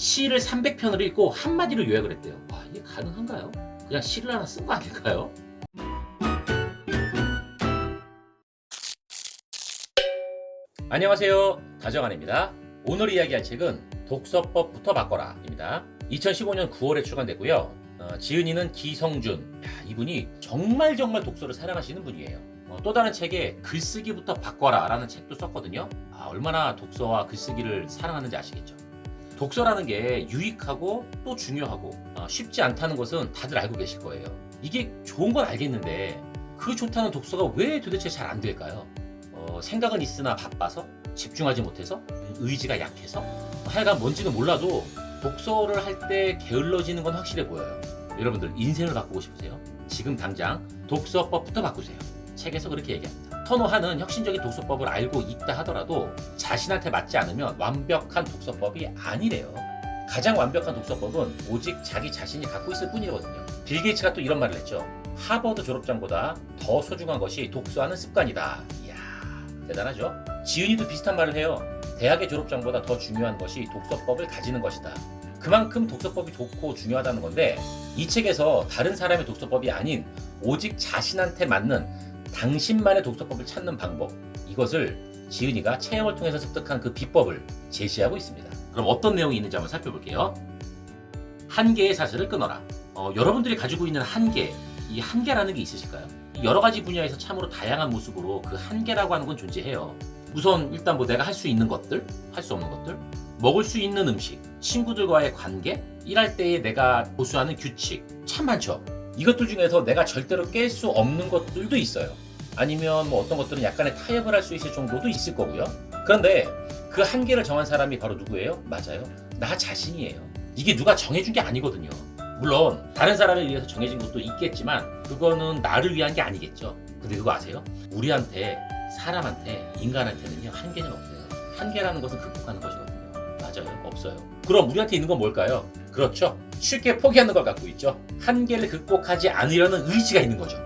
시를 300편을 읽고 한마디로 요약을 했대요. 와, 이게 가능한가요? 그냥 시를 하나 쓴 거 아닐까요? 안녕하세요, 다정한입니다. 오늘 이야기할 책은 독서법부터 바꿔라 입니다. 2015년 9월에 출간됐고요. 지은이는 기성준. 이분이 정말 독서를 사랑하시는 분이에요. 또 다른 책에 글쓰기부터 바꿔라 라는 책도 썼거든요. 얼마나 독서와 글쓰기를 사랑하는지 아시겠죠? 독서라는 게 유익하고 또 중요하고 쉽지 않다는 것은 다들 알고 계실 거예요. 이게 좋은 건 알겠는데 그 좋다는 독서가 왜 도대체 잘 안 될까요? 생각은 있으나 바빠서? 집중하지 못해서? 의지가 약해서? 하여간 뭔지는 몰라도 독서를 할 때 게을러지는 건 확실해 보여요. 여러분들 인생을 바꾸고 싶으세요? 지금 당장 독서법부터 바꾸세요. 책에서 그렇게 얘기합니다. 선호하는 혁신적인 독서법을 알고 있다 하더라도 자신한테 맞지 않으면 완벽한 독서법이 아니래요. 가장 완벽한 독서법은 오직 자기 자신이 갖고 있을 뿐이거든요. 빌 게이츠가 또 이런 말을 했죠. 하버드 졸업장보다 더 소중한 것이 독서하는 습관이다. 이야, 대단하죠? 지은이도 비슷한 말을 해요. 대학의 졸업장보다 더 중요한 것이 독서법을 가지는 것이다. 그만큼 독서법이 좋고 중요하다는 건데, 이 책에서 다른 사람의 독서법이 아닌 오직 자신한테 맞는 당신만의 독서법을 찾는 방법, 이것을 지은이가 체험을 통해서 습득한 그 비법을 제시하고 있습니다. 그럼 어떤 내용이 있는지 한번 살펴볼게요. 한계의 사슬을 끊어라. 여러분들이 가지고 있는 한계, 이 한계라는 게 있으실까요? 여러 가지 분야에서 참으로 다양한 모습으로 그 한계라고 하는 건 존재해요. 우선 일단 내가 할 수 있는 것들, 할 수 없는 것들, 먹을 수 있는 음식, 친구들과의 관계, 일할 때에 내가 보수하는 규칙, 참 많죠. 이것들 중에서 내가 절대로 깰 수 없는 것들도 있어요. 아니면 어떤 것들은 약간의 타협을 할 수 있을 정도도 있을 거고요. 그런데 그 한계를 정한 사람이 바로 누구예요? 맞아요. 나 자신이에요. 이게 누가 정해준 게 아니거든요. 물론 다른 사람에 의해서 정해진 것도 있겠지만 그거는 나를 위한 게 아니겠죠. 근데 그거 아세요? 우리한테, 사람한테, 인간한테는요, 한계는 없어요. 한계라는 것은 극복하는 것이거든요. 맞아요. 없어요. 그럼 우리한테 있는 건 뭘까요? 그렇죠. 쉽게 포기하는 걸 갖고 있죠. 한계를 극복하지 않으려는 의지가 있는 거죠.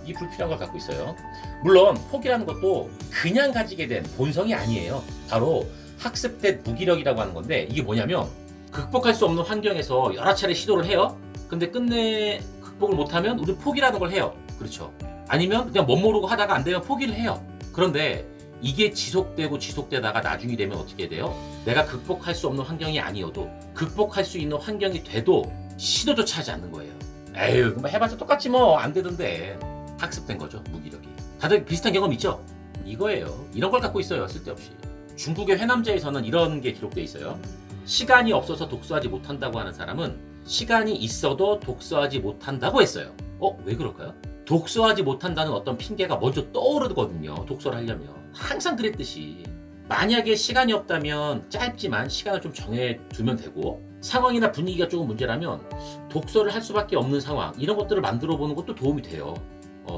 이 불필요한 걸 갖고 있어요. 물론 포기라는 것도 그냥 가지게 된 본성이 아니에요. 바로 학습된 무기력이라고 하는 건데, 이게 뭐냐면 극복할 수 없는 환경에서 여러 차례 시도를 해요. 근데 끝내 극복을 못하면 우리 포기라는 걸 해요. 그렇죠. 아니면 그냥 멋모르고 하다가 안 되면 포기를 해요. 그런데 이게 지속되다가 나중이 되면 어떻게 돼요? 내가 극복할 수 없는 환경이 아니어도 극복할 수 있는 환경이 돼도 시도조차 하지 않는 거예요. 에휴, 해봤자 똑같지 안 되던데. 학습된 거죠, 무기력이. 다들 비슷한 경험 있죠? 이거예요. 이런 걸 갖고 있어요, 쓸데없이. 중국의 회남자에서는 이런 게 기록돼 있어요. 시간이 없어서 독서하지 못한다고 하는 사람은 시간이 있어도 독서하지 못한다고 했어요. 왜 그럴까요? 독서하지 못한다는 어떤 핑계가 먼저 떠오르거든요. 독서를 하려면. 항상 그랬듯이. 만약에 시간이 없다면 짧지만 시간을 좀 정해두면 되고, 상황이나 분위기가 조금 문제라면 독서를 할 수밖에 없는 상황, 이런 것들을 만들어 보는 것도 도움이 돼요.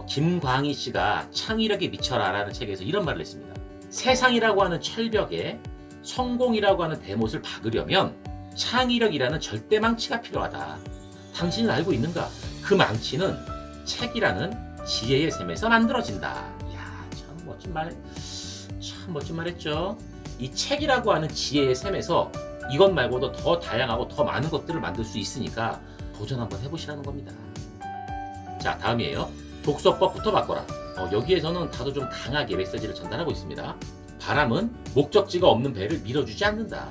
김광희 씨가 창의력에 미쳐라 라는 책에서 이런 말을 했습니다. 세상이라고 하는 철벽에 성공이라고 하는 대못을 박으려면 창의력이라는 절대 망치가 필요하다. 당신은 알고 있는가? 그 망치는 책이라는 지혜의 샘에서 만들어진다. 이야, 참 멋진 말 했죠. 이 책이라고 하는 지혜의 샘에서 이것 말고도 더 다양하고 더 많은 것들을 만들 수 있으니까 도전 한번 해보시라는 겁니다. 자, 다음이에요. 독서법부터 바꿔라. 여기에서는 다소 좀 강하게 메시지를 전달하고 있습니다. 바람은 목적지가 없는 배를 밀어주지 않는다.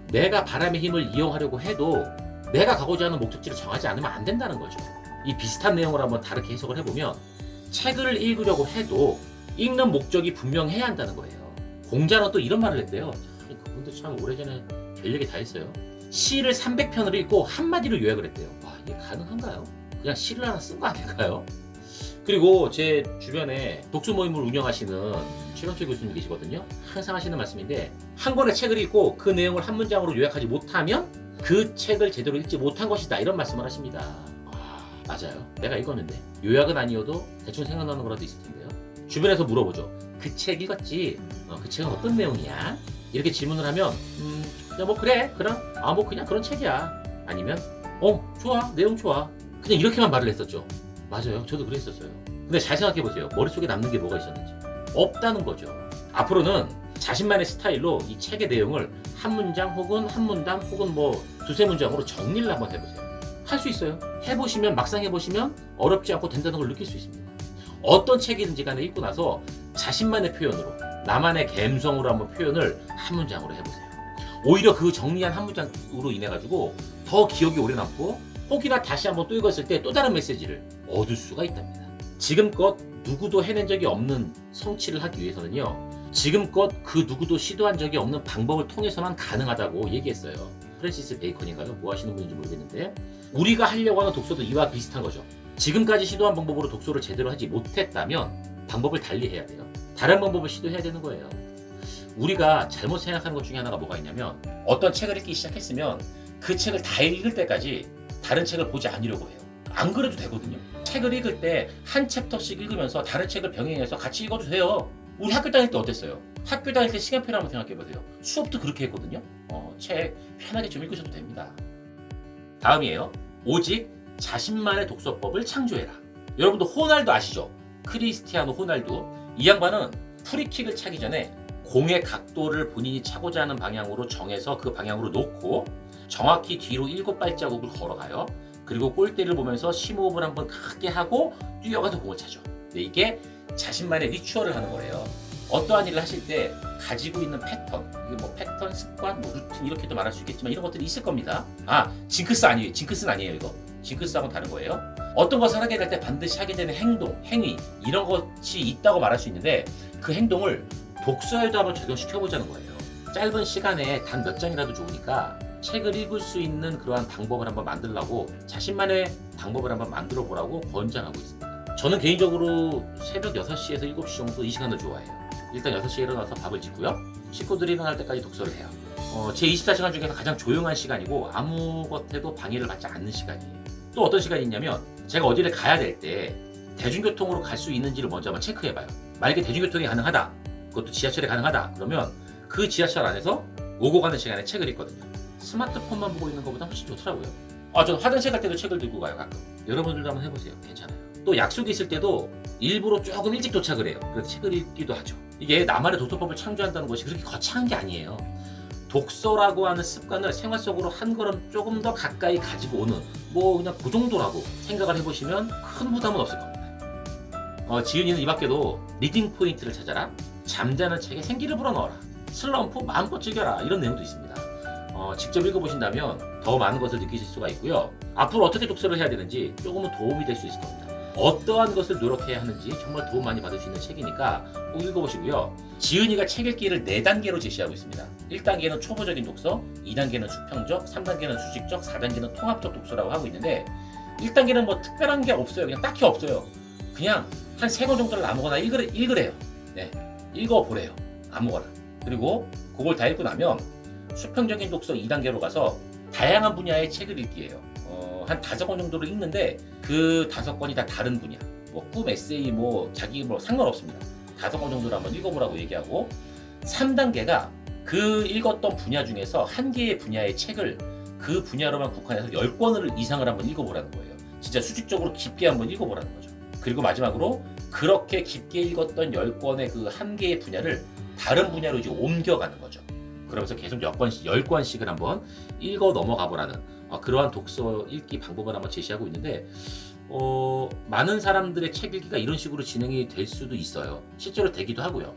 내가 바람의 힘을 이용하려고 해도 내가 가고자 하는 목적지를 정하지 않으면 안 된다는 거죠. 이 비슷한 내용을 한번 다르게 해석을 해보면, 책을 읽으려고 해도 읽는 목적이 분명해야 한다는 거예요. 공자는 또 이런 말을 했대요. 그분도 참 오래전에 별얘기 다 했어요. 시를 300편을 읽고 한마디로 요약을 했대요. 와, 이게 가능한가요? 그냥 시를 하나 쓴 거 아닐까요? 그리고 제 주변에 독서 모임을 운영하시는 최경철 교수님 계시거든요. 항상 하시는 말씀인데, 한 권의 책을 읽고 그 내용을 한 문장으로 요약하지 못하면 그 책을 제대로 읽지 못한 것이다, 이런 말씀을 하십니다. 맞아요. 내가 읽었는데 요약은 아니어도 대충 생각나는 거라도 있을 텐데요. 주변에서 물어보죠. 그 책 읽었지? 그 책은 어떤 내용이야? 이렇게 질문을 하면 그래 그럼 그냥 그런 책이야. 아니면 좋아, 내용 좋아. 그냥 이렇게만 말을 했었죠. 맞아요. 저도 그랬었어요. 근데 잘 생각해보세요. 머릿속에 남는 게 뭐가 있었는지. 없다는 거죠. 앞으로는 자신만의 스타일로 이 책의 내용을 한 문장 혹은 한 문단 혹은 뭐 두세 문장으로 정리를 한번 해보세요. 할 수 있어요. 해보시면 막상 해보시면 어렵지 않고 된다는 걸 느낄 수 있습니다. 어떤 책이든지 간에 읽고 나서 자신만의 표현으로 나만의 감성으로 한번 표현을 한 문장으로 해보세요. 오히려 그 정리한 한 문장으로 인해 가지고 더 기억이 오래 남고 혹이나 다시 한번 또 읽었을 때 또 다른 메시지를 얻을 수가 있답니다. 지금껏 누구도 해낸 적이 없는 성취를 하기 위해서는요, 지금껏 그 누구도 시도한 적이 없는 방법을 통해서만 가능하다고 얘기했어요. 프랜시스 베이컨인가요? 뭐 하시는 분인지 모르겠는데, 우리가 하려고 하는 독서도 이와 비슷한 거죠. 지금까지 시도한 방법으로 독서를 제대로 하지 못했다면 방법을 달리 해야 돼요. 다른 방법을 시도해야 되는 거예요. 우리가 잘못 생각하는 것 중에 하나가 뭐가 있냐면, 어떤 책을 읽기 시작했으면 그 책을 다 읽을 때까지 다른 책을 보지 않으려고 해요. 안 그래도 되거든요. 책을 읽을 때 한 챕터씩 읽으면서 다른 책을 병행해서 같이 읽어도 돼요. 우리 학교 다닐 때 어땠어요? 학교 다닐 때 시간표를 한번 생각해보세요. 수업도 그렇게 했거든요. 책 편하게 좀 읽으셔도 됩니다. 다음이에요. 오직 자신만의 독서법을 창조해라. 여러분도 호날두 아시죠? 크리스티아노 호날두. 이 양반은 프리킥을 차기 전에 공의 각도를 본인이 차고자 하는 방향으로 정해서 그 방향으로 놓고 정확히 뒤로 7발자국을 걸어가요. 그리고 골대를 보면서 심호흡을 한번 크게 하고 뛰어가서 공을 차죠. 근데 이게 자신만의 리추얼을 하는 거예요. 어떠한 일을 하실 때 가지고 있는 패턴, 이게 뭐 패턴, 습관, 뭐 루틴 이렇게도 말할 수 있겠지만 이런 것들이 있을 겁니다. 징크스 아니에요. 징크스는 아니에요. 이거 징크스하고는 다른 거예요. 어떤 것을 하게 될 때 반드시 하게 되는 행동, 행위 이런 것이 있다고 말할 수 있는데, 그 행동을 독서에도 한번 적용시켜보자는 거예요. 짧은 시간에 단 몇 장이라도 좋으니까 책을 읽을 수 있는 그러한 방법을 한번 만들려고 자신만의 방법을 한번 만들어 보라고 권장하고 있습니다. 저는 개인적으로 새벽 6시에서 7시 정도 이 시간을 좋아해요. 일단 6시에 일어나서 밥을 짓고요. 식구들이 일어날 때까지 독서를 해요. 제 24시간 중에서 가장 조용한 시간이고 아무것에도 방해를 받지 않는 시간이에요. 또 어떤 시간이 있냐면, 제가 어디를 가야 될 때 대중교통으로 갈 수 있는지를 먼저 한번 체크해봐요. 만약에 대중교통이 가능하다, 그것도 지하철이 가능하다 그러면 그 지하철 안에서 오고 가는 시간에 책을 읽거든요. 스마트폰만 보고 있는 것보다 훨씬 좋더라고요. 저는 화장실 갈 때도 책을 들고 가요, 가끔. 여러분들도 한번 해보세요. 괜찮아요. 또 약속이 있을 때도 일부러 조금 일찍 도착을 해요. 그래서 책을 읽기도 하죠. 이게 나만의 독서법을 창조한다는 것이 그렇게 거창한 게 아니에요. 독서라고 하는 습관을 생활 속으로 한 걸음 조금 더 가까이 가지고 오는, 뭐 그냥 그 정도라고 생각을 해보시면 큰 부담은 없을 겁니다. 지은이는 이 밖에도 리딩 포인트를 찾아라, 잠자는 책에 생기를 불어넣어라, 슬럼프 마음껏 즐겨라, 이런 내용도 있습니다. 직접 읽어보신다면 더 많은 것을 느끼실 수가 있고요. 앞으로 어떻게 독서를 해야 되는지 조금은 도움이 될 수 있을 겁니다. 어떠한 것을 노력해야 하는지 정말 도움 많이 받을 수 있는 책이니까 꼭 읽어보시고요. 지은이가 책 읽기를 4단계로 제시하고 있습니다. 1단계는 초보적인 독서, 2단계는 수평적, 3단계는 수직적, 4단계는 통합적 독서라고 하고 있는데, 1단계는 뭐 특별한 게 없어요. 그냥 딱히 없어요. 그냥 한 3권 정도를 아무거나 읽으래요. 네, 읽어보래요. 아무거나. 그리고 그걸 다 읽고 나면 수평적인 독서 2단계로 가서 다양한 분야의 책을 읽기예요. 한 5권 정도를 읽는데 그 5권이 다 다른 분야, 뭐 꿈, 에세이, 뭐 자기 뭐 상관없습니다. 5권 정도를 한번 읽어보라고 얘기하고, 3단계가 그 읽었던 분야 중에서 한 개의 분야의 책을 그 분야로만 국한해서 10권을 이상을 한번 읽어보라는 거예요. 진짜 수직적으로 깊게 한번 읽어보라는 거죠. 그리고 마지막으로 그렇게 깊게 읽었던 10권의 그 한 개의 분야를 다른 분야로 이제 옮겨가는 거죠. 그러면서 계속 10권씩을 한번 읽어 넘어가 보라는 그러한 독서 읽기 방법을 한번 제시하고 있는데, 많은 사람들의 책 읽기가 이런 식으로 진행이 될 수도 있어요. 실제로 되기도 하고요.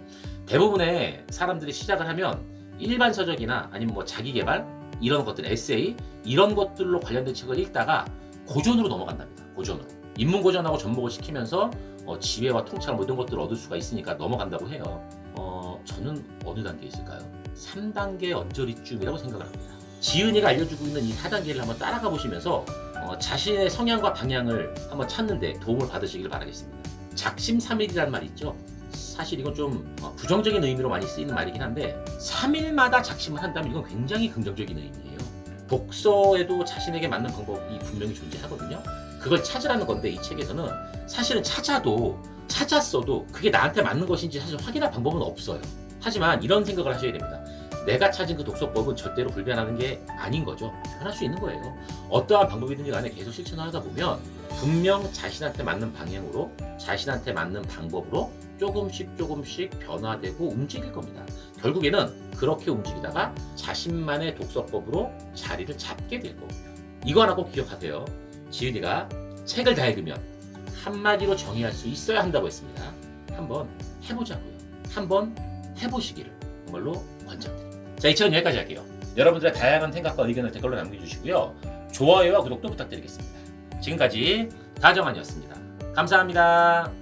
대부분의 사람들이 시작을 하면 일반 서적이나 아니면 뭐 자기계발 이런 것들, 에세이 이런 것들로 관련된 책을 읽다가 고전으로 넘어간답니다. 고전으로. 인문고전하고 접목을 시키면서 지혜와 통찰 모든 것들을 얻을 수가 있으니까 넘어간다고 해요. 저는 어느 단계에 있을까요? 3단계 언저리쯤이라고 생각을 합니다. 지은이가 알려주고 있는 이 4단계를 한번 따라가 보시면서 자신의 성향과 방향을 한번 찾는 데 도움을 받으시길 바라겠습니다. 작심삼일이라는 말이 있죠. 사실 이건 좀 부정적인 의미로 많이 쓰이는 말이긴 한데, 3일마다 작심을 한다면 이건 굉장히 긍정적인 의미예요. 독서에도 자신에게 맞는 방법이 분명히 존재하거든요. 그걸 찾으라는 건데, 이 책에서는 사실은 찾았어도 그게 나한테 맞는 것인지 사실 확인할 방법은 없어요. 하지만 이런 생각을 하셔야 됩니다. 내가 찾은 그 독서법은 절대로 불변하는 게 아닌 거죠. 변할 수 있는 거예요. 어떠한 방법이든지 간에 계속 실천을 하다 보면 분명 자신한테 맞는 방향으로, 자신한테 맞는 방법으로 조금씩 변화되고 움직일 겁니다. 결국에는 그렇게 움직이다가 자신만의 독서법으로 자리를 잡게 될 거고요. 이거 하나 꼭 기억하세요. 지은이가 책을 다 읽으면 한마디로 정의할 수 있어야 한다고 했습니다. 한번 해보자고요. 한번 해보시기를 정말로 권장드립니다. 자, 이 차는 여기까지 할게요. 여러분들의 다양한 생각과 의견을 댓글로 남겨주시고요. 좋아요와 구독도 부탁드리겠습니다. 지금까지 다정한이었습니다. 감사합니다.